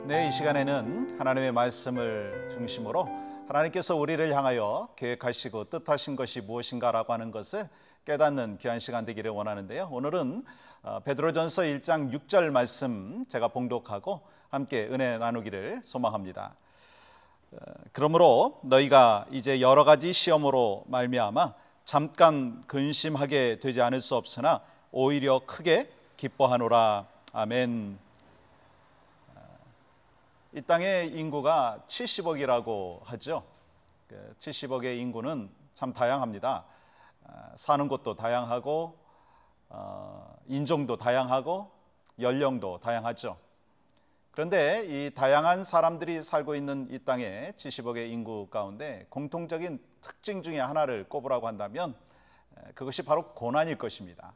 네, 이 시간에는 하나님의 말씀을 중심으로 하나님께서 우리를 향하여 계획하시고 뜻하신 것이 무엇인가라고 하는 것을 깨닫는 귀한 시간 되기를 원하는데요. 오늘은 베드로전서 1장 6절 말씀 제가 봉독하고 함께 은혜 나누기를 소망합니다. 그러므로 너희가 이제 여러 가지 시험으로 말미암아 잠깐 근심하게 되지 않을 수 없으나 오히려 크게 기뻐하노라. 아멘. 이 땅의 인구가 70억이라고 하죠. 70억의 인구는 참 다양합니다. 사는 곳도 다양하고 인종도 다양하고 연령도 다양하죠. 그런데 이 다양한 사람들이 살고 있는 이 땅의 70억의 인구 가운데 공통적인 특징 중에 하나를 꼽으라고 한다면 그것이 바로 고난일 것입니다.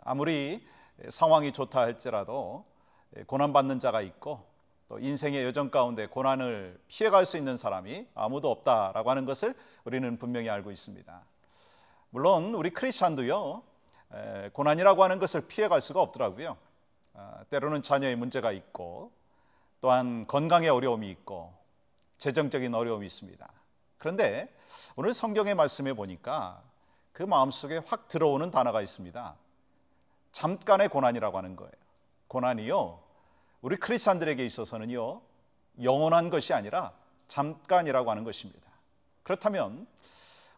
아무리 상황이 좋다 할지라도 고난받는 자가 있고 또 인생의 여정 가운데 고난을 피해갈 수 있는 사람이 아무도 없다라고 하는 것을 우리는 분명히 알고 있습니다. 물론 우리 크리스찬도요, 고난이라고 하는 것을 피해갈 수가 없더라고요. 때로는 자녀의 문제가 있고 또한 건강의 어려움이 있고 재정적인 어려움이 있습니다. 그런데 오늘 성경의 말씀에 보니까 그 마음속에 확 들어오는 단어가 있습니다. 잠깐의 고난이라고 하는 거예요. 고난이요, 우리 크리스찬들에게 있어서는요, 영원한 것이 아니라 잠깐이라고 하는 것입니다. 그렇다면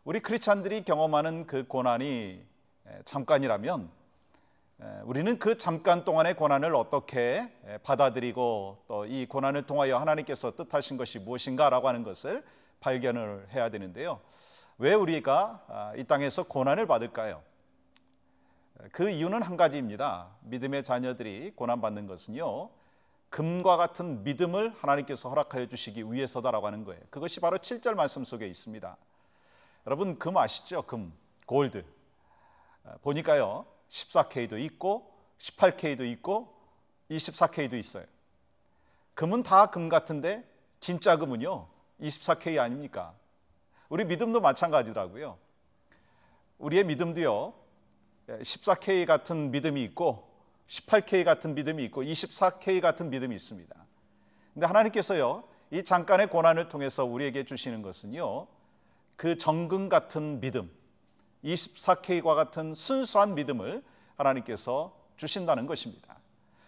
우리 크리스찬들이 경험하는 그 고난이 잠깐이라면 우리는 그 잠깐 동안의 고난을 어떻게 받아들이고 또 이 고난을 통하여 하나님께서 뜻하신 것이 무엇인가라고 하는 것을 발견을 해야 되는데요. 왜 우리가 이 땅에서 고난을 받을까요? 그 이유는 한 가지입니다. 믿음의 자녀들이 고난받는 것은요, 금과 같은 믿음을 하나님께서 허락하여 주시기 위해서다라고 하는 거예요. 그것이 바로 7절 말씀 속에 있습니다. 여러분, 금 아시죠? 금, 골드. 보니까요, 14K도 있고 18K도 있고 24K도 있어요. 금은 다 금 같은데 진짜 금은요 24K 아닙니까? 우리 믿음도 마찬가지더라고요. 우리의 믿음도요 14K 같은 믿음이 있고 18K 같은 믿음이 있고 24K 같은 믿음이 있습니다. 근데 하나님께서요, 이 잠깐의 고난을 통해서 우리에게 주시는 것은요, 그 정금 같은 믿음, 24K와 같은 순수한 믿음을 하나님께서 주신다는 것입니다.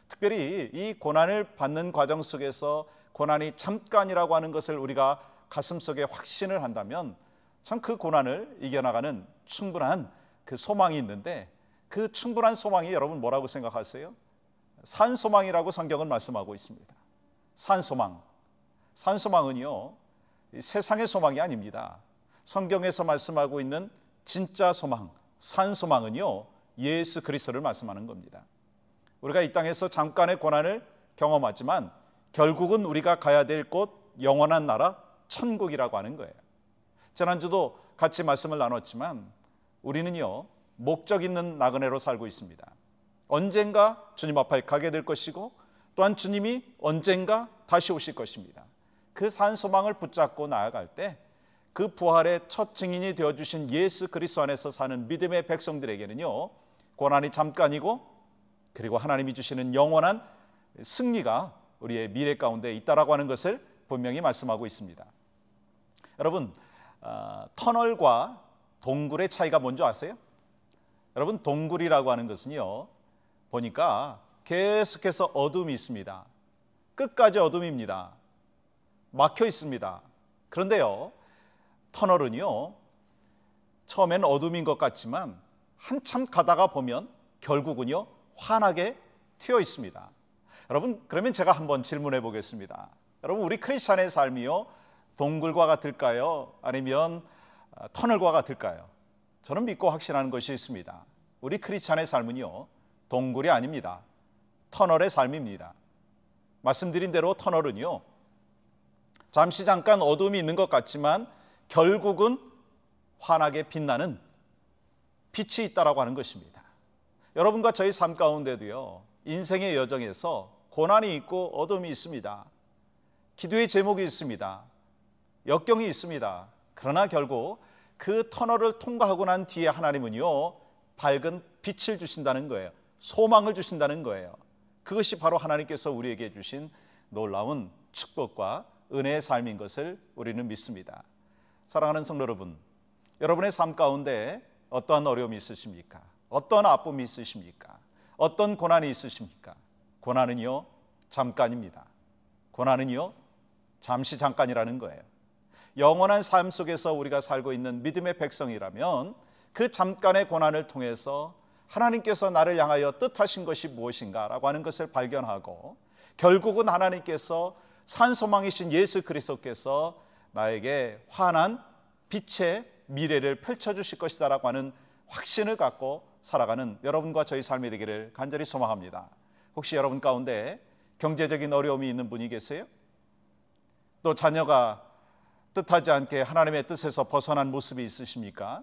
특별히 이 고난을 받는 과정 속에서 고난이 잠깐이라고 하는 것을 우리가 가슴속에 확신을 한다면 참 그 고난을 이겨나가는 충분한 그 소망이 있는데, 그 충분한 소망이 여러분 뭐라고 생각하세요? 산소망이라고 성경은 말씀하고 있습니다. 산소망. 산소망은요, 세상의 소망이 아닙니다. 성경에서 말씀하고 있는 진짜 소망, 산소망은요, 예수 그리스도를 말씀하는 겁니다. 우리가 이 땅에서 잠깐의 고난을 경험하지만 결국은 우리가 가야 될 곳, 영원한 나라, 천국이라고 하는 거예요. 지난주도 같이 말씀을 나눴지만 우리는요, 목적 있는 나그네로 살고 있습니다. 언젠가 주님 앞에 가게 될 것이고 또한 주님이 언젠가 다시 오실 것입니다. 그 산소망을 붙잡고 나아갈 때 그 부활의 첫 증인이 되어주신 예수 그리스도 안에서 사는 믿음의 백성들에게는요, 고난이 잠깐이고 그리고 하나님이 주시는 영원한 승리가 우리의 미래 가운데 있다라고 하는 것을 분명히 말씀하고 있습니다. 여러분, 터널과 동굴의 차이가 뭔지 아세요? 여러분, 동굴이라고 하는 것은요, 보니까 계속해서 어둠이 있습니다. 끝까지 어둠입니다. 막혀 있습니다. 그런데요, 터널은요, 처음엔 어둠인 것 같지만 한참 가다가 보면 결국은요, 환하게 트여 있습니다. 여러분, 그러면 제가 한번 질문해 보겠습니다. 여러분, 우리 크리스찬의 삶이요, 동굴과 같을까요? 아니면 터널과 같을까요? 저는 믿고 확신하는 것이 있습니다. 우리 크리스찬의 삶은요, 동굴이 아닙니다. 터널의 삶입니다. 말씀드린 대로 터널은요, 잠시 잠깐 어둠이 있는 것 같지만 결국은 환하게 빛나는 빛이 있다라고 하는 것입니다. 여러분과 저희 삶 가운데도요, 인생의 여정에서 고난이 있고 어둠이 있습니다. 기도의 제목이 있습니다. 역경이 있습니다. 그러나 결국 그 터널을 통과하고 난 뒤에 하나님은요, 밝은 빛을 주신다는 거예요. 소망을 주신다는 거예요. 그것이 바로 하나님께서 우리에게 주신 놀라운 축복과 은혜의 삶인 것을 우리는 믿습니다. 사랑하는 성도 여러분, 여러분의 삶 가운데 어떠한 어려움이 있으십니까? 어떤 아픔이 있으십니까? 어떤 고난이 있으십니까? 고난은요, 잠깐입니다. 고난은요, 잠시 잠깐이라는 거예요. 영원한 삶 속에서 우리가 살고 있는 믿음의 백성이라면 그 잠깐의 고난을 통해서 하나님께서 나를 향하여 뜻하신 것이 무엇인가 라고 하는 것을 발견하고, 결국은 하나님께서 산소망이신 예수 그리스도께서 나에게 환한 빛의 미래를 펼쳐주실 것이다 라고 하는 확신을 갖고 살아가는 여러분과 저희 삶이 되기를 간절히 소망합니다. 혹시 여러분 가운데 경제적인 어려움이 있는 분이 계세요? 또 자녀가 뜻하지 않게 하나님의 뜻에서 벗어난 모습이 있으십니까?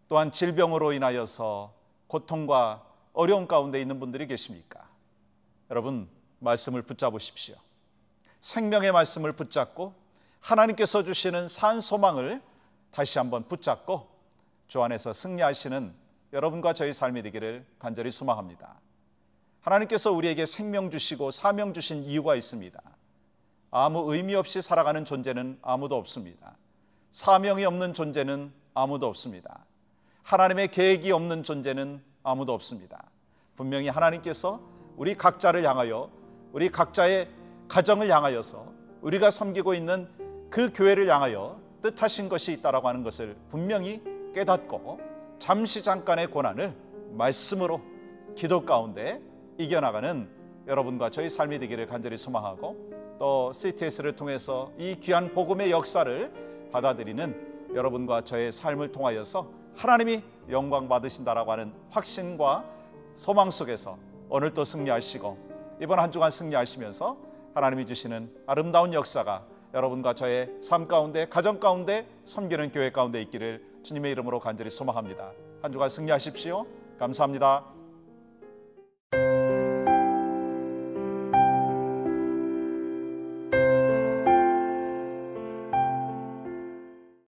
또한 질병으로 인하여서 고통과 어려움 가운데 있는 분들이 계십니까? 여러분, 말씀을 붙잡으십시오. 생명의 말씀을 붙잡고 하나님께서 주시는 산 소망을 다시 한번 붙잡고 주 안에서 승리하시는 여러분과 저희 삶이 되기를 간절히 소망합니다. 하나님께서 우리에게 생명 주시고 사명 주신 이유가 있습니다. 아무 의미 없이 살아가는 존재는 아무도 없습니다. 사명이 없는 존재는 아무도 없습니다. 하나님의 계획이 없는 존재는 아무도 없습니다. 분명히 하나님께서 우리 각자를 향하여, 우리 각자의 가정을 향하여서, 우리가 섬기고 있는 그 교회를 향하여 뜻하신 것이 있다라고 하는 것을 분명히 깨닫고 잠시 잠깐의 고난을 말씀으로 기도 가운데 이겨나가는 여러분과 저희 삶이 되기를 간절히 소망하고, 또 CTS를 통해서 이 귀한 복음의 역사를 받아들이는 여러분과 저의 삶을 통하여서 하나님이 영광 받으신다라고 하는 확신과 소망 속에서 오늘 또 승리하시고 이번 한 주간 승리하시면서 하나님이 주시는 아름다운 역사가 여러분과 저의 삶 가운데, 가정 가운데, 섬기는 교회 가운데 있기를 주님의 이름으로 간절히 소망합니다. 한 주간 승리하십시오. 감사합니다.